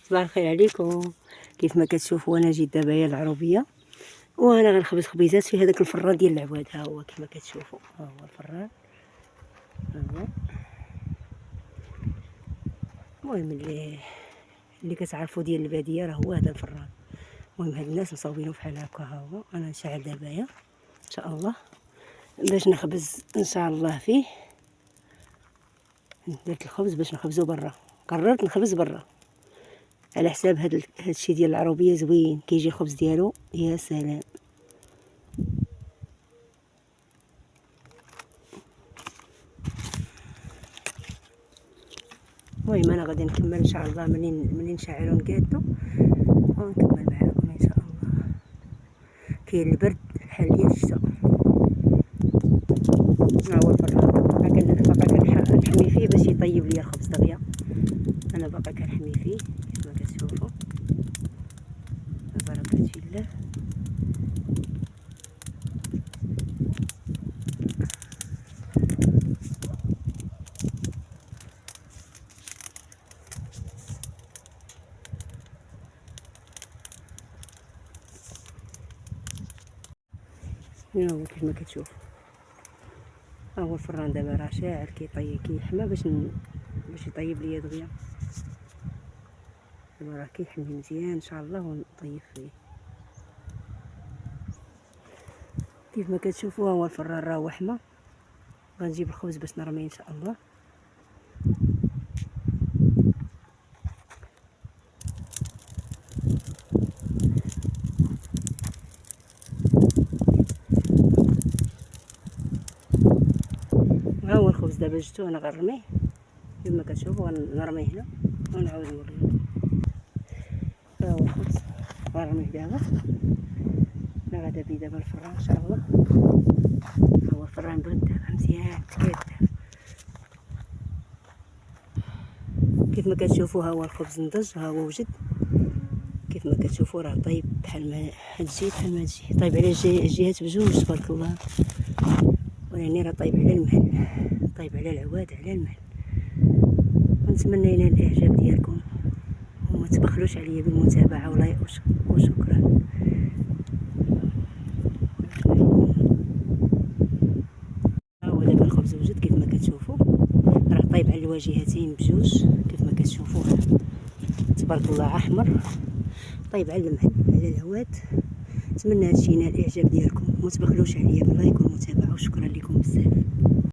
صباح الخير عليكم. كيف ما كتشوفوا انا جيت دابا هي العروبيه وانا غنخبز خبيزات في هذاك الفران ديال العواد. ها هو كيف ما كتشوفوا، ها هو الفران، ها هو. المهم اللي كتعرفوا ديال الباديه راه هو هذا الفران. المهم هاد الناس مصاوبينه بحال هكا. ها هو انا نشعل دابا ان شاء الله باش نخبز ان شاء الله فيه. درت الخبز باش نخبزو برا، قررت نخبز برا على حساب هاد الشيء ديال العروبيه زوين، كيجي الخبز ديالو يا سلام. المهم انا غادي نكمل ان شاء الله منين نشعلو نقادو ونكمل معاكم ان شاء الله. كاين البرد بحال ديال الشتا. ها هو الفران باقا كنحمي فيه باش يطيب ليا الخبز دغيا. انا باقا كنحمي فيه كيف ما كتشوفوا، بركه الله. ها هو كيف ما كتشوف، ها هو الفران دابا راه شاعل كيحمى باش يطيب ليا دغيا. دابا راه كيحمي مزيان ان شاء الله ونطيب فيه. كيف ما كتشوفوا ها هو الفران راه حمى. غنجيب الخبز باش نرميه ان شاء الله. ها هو الخبز دابا جبتو انا غنرميه كما كتشوفوا، غنرميه هنا ونعاود نوريكم. ها هو الخبز غنرميه دابا. انا غادا بيه دابا الفران ان شاء الله. ها هو الفران برد دابا مزيان تكاد. كيف ما كتشوفوا ها هو الخبز نضج، ها هو وجد. كيف ما كتشوفوا راه طيب بحال ما هاد الجهه بحال ما هاد الجهه، طيب على الجهات بجوج تبارك الله. وراني راه طيب على المهل، طيب على العواد على المهل. ونتمنى ينال الاعجاب ديالكم وما تبخلوش عليا بالمتابعه وشكرا. ها هو دابا الخبز وجد كيف ما كتشوفوا، راه طيب على الواجهتين بجوج كيف ما كتشوفوا تبارك الله احمر، طيب على المهل على العواد. نتمنى هادشي ينال الاعجاب ديالكم وما تبخلوش عليا باللايك والمتابعه وشكرا لكم بزاف.